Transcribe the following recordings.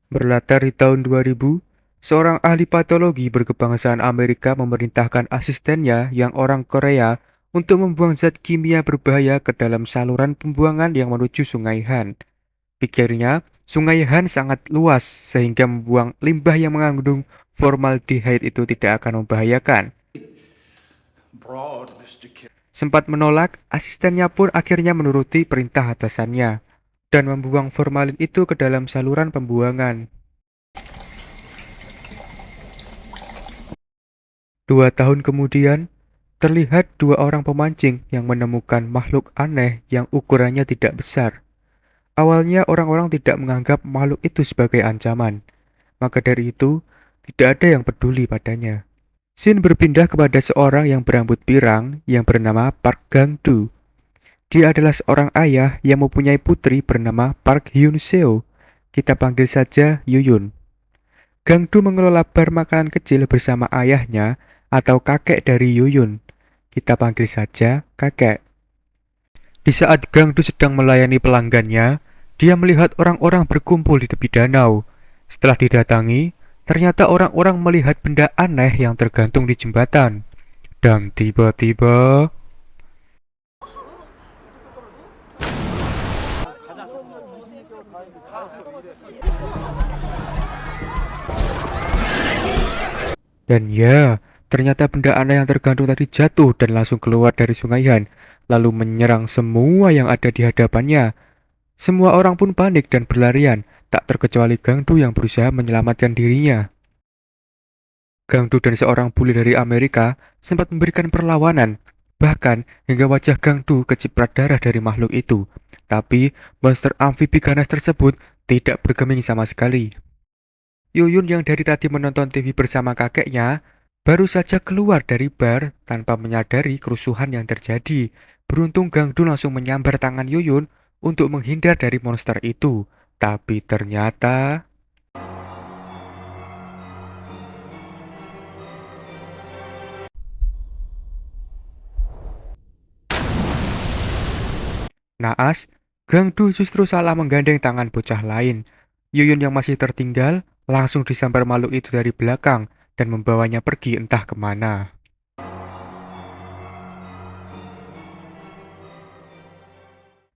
Berlatar di tahun 2000, seorang ahli patologi berkebangsaan Amerika memerintahkan asistennya yang orang Korea untuk membuang zat kimia berbahaya ke dalam saluran pembuangan yang menuju Sungai Han. Pikirnya, Sungai Han sangat luas sehingga membuang limbah yang mengandung formaldehyde itu tidak akan membahayakan. Sempat menolak, asistennya pun akhirnya menuruti perintah atasannya dan membuang formalin itu ke dalam saluran pembuangan. 2 tahun kemudian, terlihat dua orang pemancing yang menemukan makhluk aneh yang ukurannya tidak besar. Awalnya orang-orang tidak menganggap makhluk itu sebagai ancaman, maka dari itu tidak ada yang peduli padanya. Shin berpindah kepada seorang yang berambut pirang yang bernama Park Gang-du. Dia adalah seorang ayah yang mempunyai putri bernama Park Hyun Seo. Kita panggil saja Yuyun. Gang-du mengelola bar makanan kecil bersama ayahnya atau kakek dari Yuyun. Kita panggil saja kakek. Di saat Gang-du sedang melayani pelanggannya, dia melihat orang-orang berkumpul di tepi danau. Setelah didatangi, ternyata orang-orang melihat benda aneh yang tergantung di jembatan. Dan tiba-tiba, dan ya, ternyata benda aneh yang tergantung tadi jatuh dan langsung keluar dari Sungai Han, lalu menyerang semua yang ada di hadapannya. Semua orang pun panik dan berlarian, tak terkecuali Gangdu yang berusaha menyelamatkan dirinya. Gangdu dan seorang bule dari Amerika sempat memberikan perlawanan, bahkan hingga wajah Gangdu keciprat darah dari makhluk itu. Tapi monster amfibi ganas tersebut tidak bergeming sama sekali. Yuyun yang dari tadi menonton TV bersama kakeknya baru saja keluar dari bar tanpa menyadari kerusuhan yang terjadi. Beruntung Gangdu langsung menyambar tangan Yuyun untuk menghindar dari monster itu. Tapi ternyata, naas, Gangdu justru salah menggandeng tangan bocah lain. Yuyun yang masih tertinggal langsung disambar makhluk itu dari belakang dan membawanya pergi entah kemana.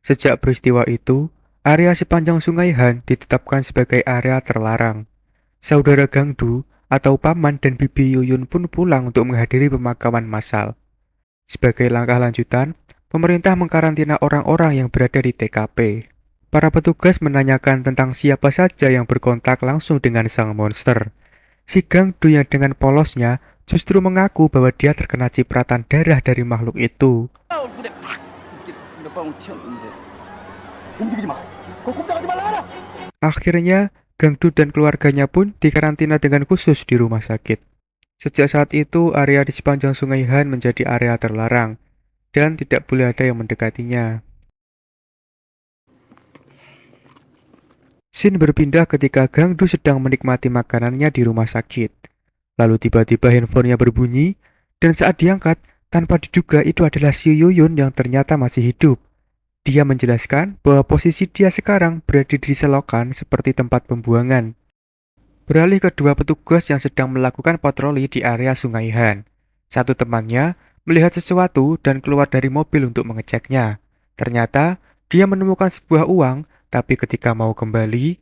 Sejak peristiwa itu, area sepanjang Sungai Han ditetapkan sebagai area terlarang. Saudara Gangdu atau paman dan bibi Yuyun pun pulang untuk menghadiri pemakaman massal. Sebagai langkah lanjutan, pemerintah mengkarantina orang-orang yang berada di TKP. Para petugas menanyakan tentang siapa saja yang berkontak langsung dengan sang monster. Si Gangdu yang dengan polosnya justru mengaku bahwa dia terkena cipratan darah dari makhluk itu. 얼굴에 팍 이렇게 몇 방울 튀었는데 움직이지 마. 그거 꼼짝하지 말라. Akhirnya, Gangdu dan keluarganya pun dikarantina dengan khusus di rumah sakit. Sejak saat itu, area di sepanjang Sungai Han menjadi area terlarang, dan tidak boleh ada yang mendekatinya. Shin berpindah ketika Gangdu sedang menikmati makanannya di rumah sakit. Lalu tiba-tiba handphonenya berbunyi, dan saat diangkat, tanpa diduga itu adalah si Yuyun yang ternyata masih hidup. Dia menjelaskan bahwa posisi dia sekarang berada di selokan seperti tempat pembuangan. Beralih ke dua petugas yang sedang melakukan patroli di area Sungai Han. Satu temannya melihat sesuatu dan keluar dari mobil untuk mengeceknya. Ternyata dia menemukan sebuah uang, tapi ketika mau kembali,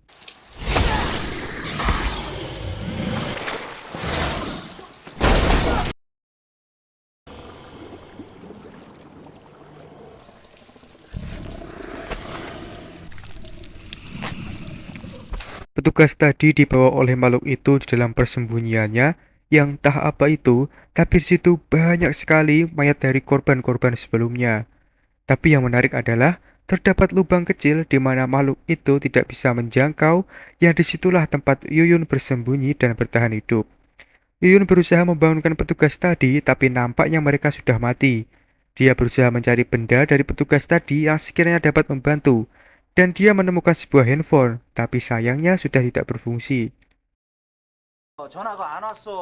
petugas tadi dibawa oleh makhluk itu di dalam persembunyiannya yang entah apa itu, tapi di situ banyak sekali mayat dari korban-korban sebelumnya. Tapi yang menarik adalah terdapat lubang kecil di mana makhluk itu tidak bisa menjangkau, yang disitulah tempat Yuyun bersembunyi dan bertahan hidup. Yuyun berusaha membangunkan petugas tadi, tapi nampaknya mereka sudah mati. Dia berusaha mencari benda dari petugas tadi yang sekiranya dapat membantu, dan dia menemukan sebuah handphone, tapi sayangnya sudah tidak berfungsi. 전화가 안 왔어.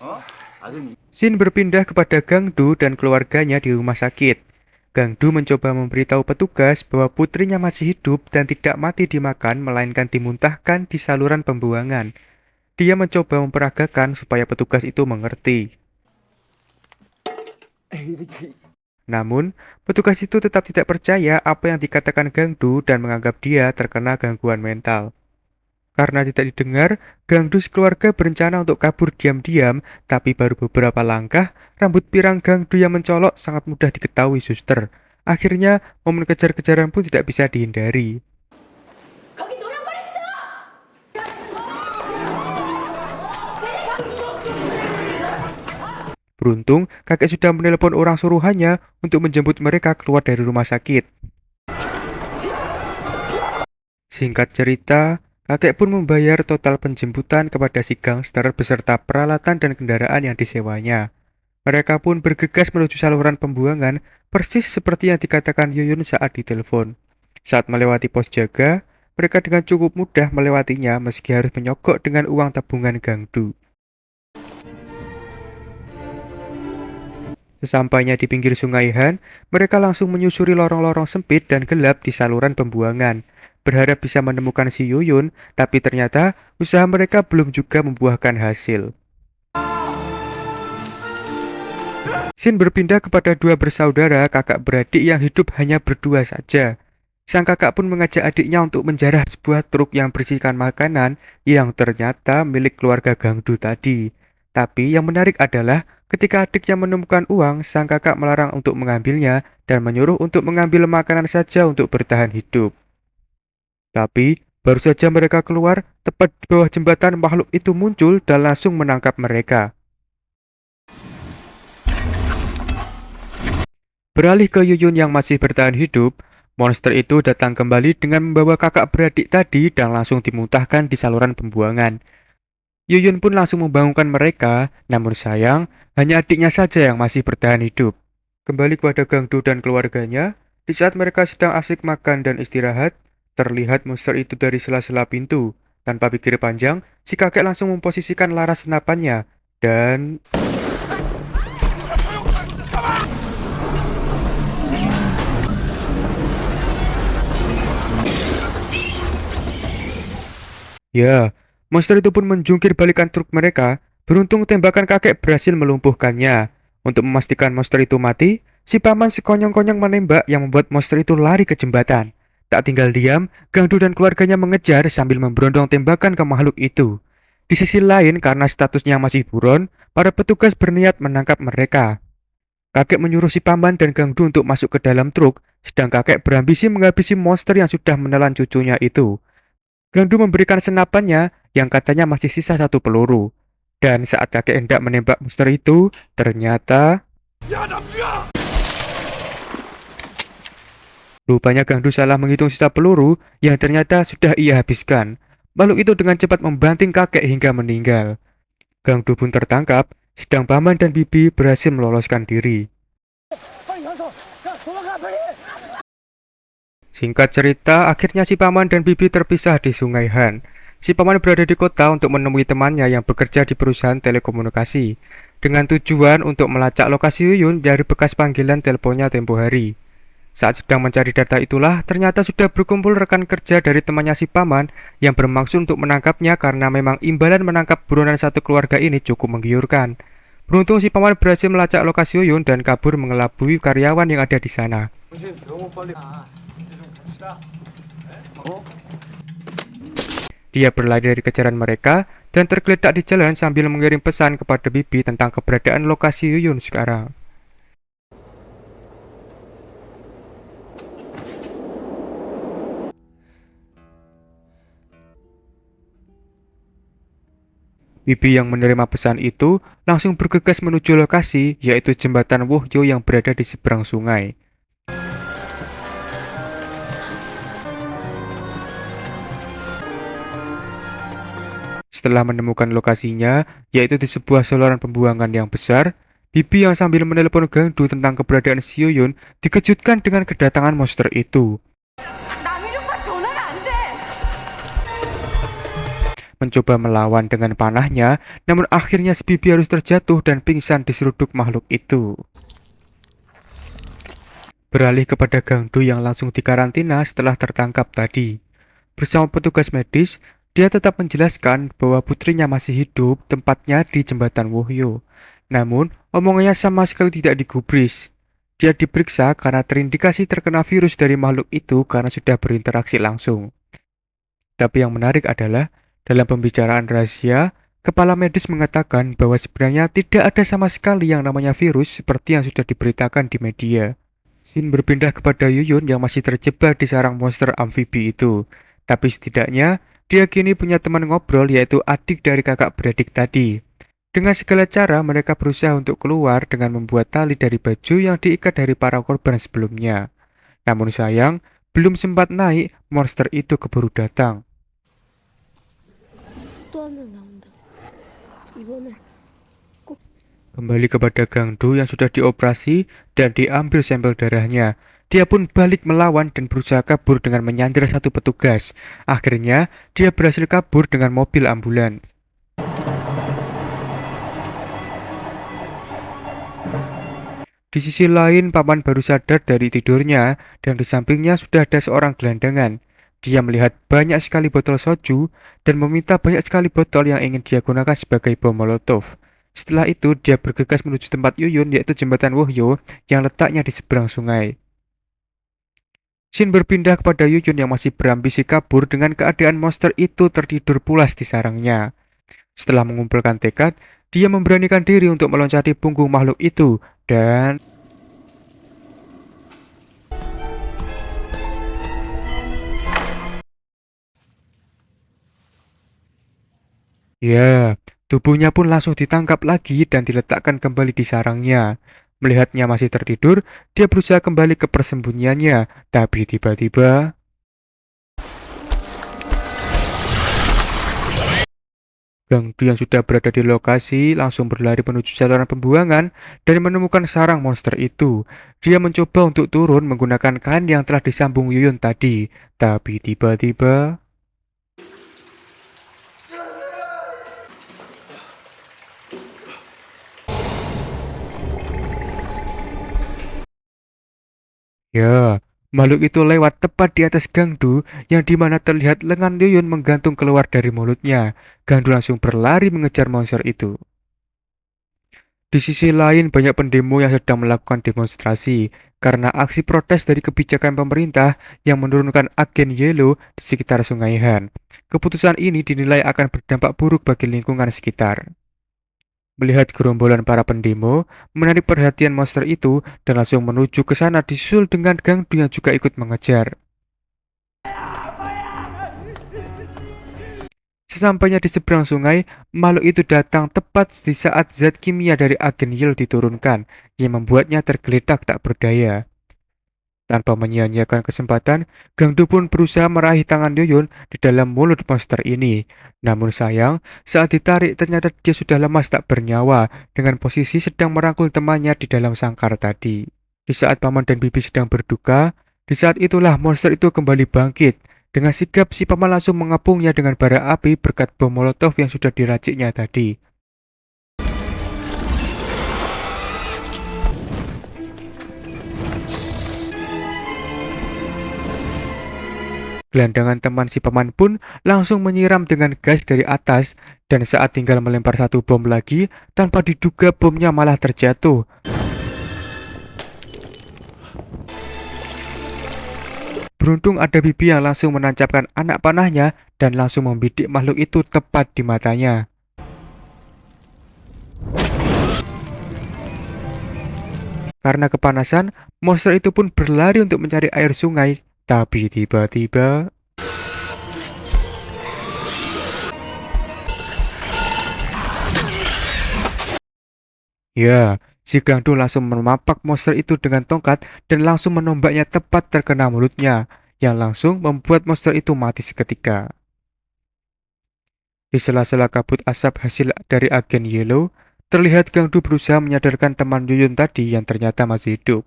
어? 아드님. Shin berpindah kepada Gangdu dan keluarganya di rumah sakit. Gangdu mencoba memberitahu petugas bahwa putrinya masih hidup dan tidak mati dimakan, melainkan dimuntahkan di saluran pembuangan. Dia mencoba memperagakan supaya petugas itu mengerti. Namun, petugas itu tetap tidak percaya apa yang dikatakan Gangdu dan menganggap dia terkena gangguan mental. Karena tidak didengar, Gangdu sekeluarga berencana untuk kabur diam-diam, tapi baru beberapa langkah, rambut pirang Gangdu yang mencolok sangat mudah diketahui suster. Akhirnya, momen kejar-kejaran pun tidak bisa dihindari. Beruntung, kakek sudah menelepon orang suruhannya untuk menjemput mereka keluar dari rumah sakit. Singkat cerita, kakek pun membayar total penjemputan kepada si gangster beserta peralatan dan kendaraan yang disewanya. Mereka pun bergegas menuju saluran pembuangan, persis seperti yang dikatakan Yuyun saat ditelepon. Saat melewati pos jaga, mereka dengan cukup mudah melewatinya meski harus menyogok dengan uang tabungan Gangdu. Sesampainya di pinggir sungai Han, mereka langsung menyusuri lorong-lorong sempit dan gelap di saluran pembuangan. Berharap bisa menemukan si Yuyun, tapi ternyata usaha mereka belum juga membuahkan hasil. Scene berpindah kepada dua bersaudara kakak beradik yang hidup hanya berdua saja. Sang kakak pun mengajak adiknya untuk menjarah sebuah truk yang berisikan makanan yang ternyata milik keluarga Gangdu tadi. Tapi yang menarik adalah ketika adiknya menemukan uang, sang kakak melarang untuk mengambilnya dan menyuruh untuk mengambil makanan saja untuk bertahan hidup. Tapi baru saja mereka keluar, tepat di bawah jembatan makhluk itu muncul dan langsung menangkap mereka. Beralih ke Yuyun yang masih bertahan hidup, monster itu datang kembali dengan membawa kakak beradik tadi dan langsung dimuntahkan di saluran pembuangan. Yuyun pun langsung membangunkan mereka, namun sayang, hanya adiknya saja yang masih bertahan hidup. Kembali kepada Gangdu dan keluarganya, di saat mereka sedang asik makan dan istirahat, terlihat monster itu dari sela-sela pintu. Tanpa pikir panjang, si kakek langsung memposisikan laras senapannya, dan... ya, monster itu pun menjungkir balikan truk mereka. Beruntung tembakan kakek berhasil melumpuhkannya. Untuk memastikan monster itu mati, si paman sekonyong-konyong menembak yang membuat monster itu lari ke jembatan. Tak tinggal diam, Gangdu dan keluarganya mengejar sambil memberondong tembakan ke makhluk itu. Di sisi lain, karena statusnya masih buron, para petugas berniat menangkap mereka. Kakek menyuruh si paman dan Gangdu untuk masuk ke dalam truk, sedang kakek berambisi menghabisi monster yang sudah menelan cucunya itu. Gangdu memberikan senapannya yang katanya masih sisa satu peluru. Dan saat kakek hendak menembak monster itu, ternyata... rupanya Gangdu salah menghitung sisa peluru yang ternyata sudah ia habiskan. Makhluk itu dengan cepat membanting kakek hingga meninggal. Gangdu pun tertangkap, sedang paman dan bibi berhasil meloloskan diri. Singkat cerita, akhirnya si paman dan bibi terpisah di Sungai Han. Si paman berada di kota untuk menemui temannya yang bekerja di perusahaan telekomunikasi, dengan tujuan untuk melacak lokasi Yuyun dari bekas panggilan teleponnya tempo hari. Saat sedang mencari data itulah, ternyata sudah berkumpul rekan kerja dari temannya si paman yang bermaksud untuk menangkapnya karena memang imbalan menangkap buronan satu keluarga ini cukup menggiurkan. Beruntung si paman berhasil melacak lokasi Yuyun dan kabur mengelabui karyawan yang ada di sana. Dia berlari dari kejaran mereka dan tergeletak di jalan sambil mengirim pesan kepada bibi tentang keberadaan lokasi Yuyun sekarang. Bibi yang menerima pesan itu langsung bergegas menuju lokasi, yaitu jembatan Wohyo yang berada di seberang sungai. Setelah menemukan lokasinya, yaitu di sebuah saluran pembuangan yang besar, Bibi yang sambil menelepon Gangdu tentang keberadaan si Yuyun dikejutkan dengan kedatangan monster itu. Mencoba melawan dengan panahnya, namun akhirnya si Bibi harus terjatuh dan pingsan di seruduk makhluk itu. Beralih kepada Gangdu yang langsung dikarantina setelah tertangkap tadi. Bersama petugas medis, dia tetap menjelaskan bahwa putrinya masih hidup, tempatnya di jembatan Wohyo. Namun, omongannya sama sekali tidak digubris. Dia diperiksa karena terindikasi terkena virus dari makhluk itu karena sudah berinteraksi langsung. Tapi yang menarik adalah, dalam pembicaraan rahasia, kepala medis mengatakan bahwa sebenarnya tidak ada sama sekali yang namanya virus seperti yang sudah diberitakan di media. Shin berpindah kepada Yuyun yang masih terjebak di sarang monster amfibi itu. Tapi setidaknya, dia kini punya teman ngobrol yaitu adik dari kakak beradik tadi. Dengan segala cara, mereka berusaha untuk keluar dengan membuat tali dari baju yang diikat dari para korban sebelumnya. Namun sayang, belum sempat naik, monster itu keburu datang. 또 한 명 나온다. 이번엔 Kembali kepada Gangdu yang sudah dioperasi dan diambil sampel darahnya. Dia pun balik melawan dan berusaha kabur dengan menyandera satu petugas. Akhirnya, dia berhasil kabur dengan mobil ambulan. Di sisi lain, Paman baru sadar dari tidurnya dan di sampingnya sudah ada seorang gelandangan. Dia melihat banyak sekali botol soju dan meminta banyak sekali botol yang ingin dia gunakan sebagai bom molotov. Setelah itu, dia bergegas menuju tempat Yuyun yaitu jembatan Wohyo yang letaknya di seberang sungai. Shin berpindah kepada Yuyun yang masih berambisi kabur dengan keadaan monster itu tertidur pulas di sarangnya. Setelah mengumpulkan tekad, dia memberanikan diri untuk meloncati punggung makhluk itu dan ya, tubuhnya pun langsung ditangkap lagi dan diletakkan kembali di sarangnya. Melihatnya masih tertidur, dia berusaha kembali ke persembunyiannya, tapi tiba-tiba Gangdu yang sudah berada di lokasi langsung berlari menuju saluran pembuangan dan menemukan sarang monster itu. Dia mencoba untuk turun menggunakan kain yang telah disambung Yuyun tadi, tapi tiba-tiba ya, makhluk itu lewat tepat di atas Gangdu yang dimana terlihat lengan Yuyun menggantung keluar dari mulutnya. Gangdu langsung berlari mengejar monster itu. Di sisi lain, banyak pendemo yang sedang melakukan demonstrasi karena aksi protes dari kebijakan pemerintah yang menurunkan agen Yellow di sekitar Sungai Han. Keputusan ini dinilai akan berdampak buruk bagi lingkungan sekitar. Melihat gerombolan para pendemo, menarik perhatian monster itu dan langsung menuju ke sana disusul dengan Gangdu yang juga ikut mengejar. Sesampainya di seberang sungai, makhluk itu datang tepat di saat zat kimia dari agen Yel diturunkan, yang membuatnya tergeletak tak berdaya. Tanpa menyia-nyiakan kesempatan, Gangdu pun berusaha meraih tangan Yuyun di dalam mulut monster ini. Namun sayang, saat ditarik ternyata dia sudah lemas tak bernyawa dengan posisi sedang merangkul temannya di dalam sangkar tadi. Di saat paman dan bibi sedang berduka, di saat itulah monster itu kembali bangkit. Dengan sigap si paman langsung mengepungnya dengan bara api berkat bom molotov yang sudah diraciknya tadi. Gelandangan teman si paman pun langsung menyiram dengan gas dari atas dan saat tinggal melempar satu bom lagi, tanpa diduga bomnya malah terjatuh. Beruntung ada bibi yang langsung menancapkan anak panahnya dan langsung membidik makhluk itu tepat di matanya. Karena kepanasan, monster itu pun berlari untuk mencari air sungai, tapi tiba-tiba ya, si Gangdu langsung memapak monster itu dengan tongkat dan langsung menombaknya tepat terkena mulutnya, yang langsung membuat monster itu mati seketika. Di sela-sela kabut asap hasil dari agen Yellow, terlihat Gangdu berusaha menyadarkan teman Yuyun tadi yang ternyata masih hidup.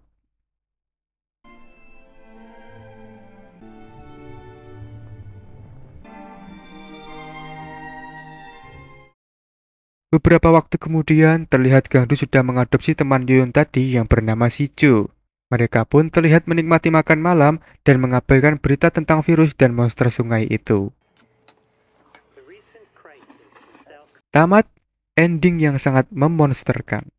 Beberapa waktu kemudian, terlihat Gangdu sudah mengadopsi teman Yuyun tadi yang bernama Shijo. Mereka pun terlihat menikmati makan malam dan mengabaikan berita tentang virus dan monster sungai itu. Tamat, ending yang sangat memonsterkan.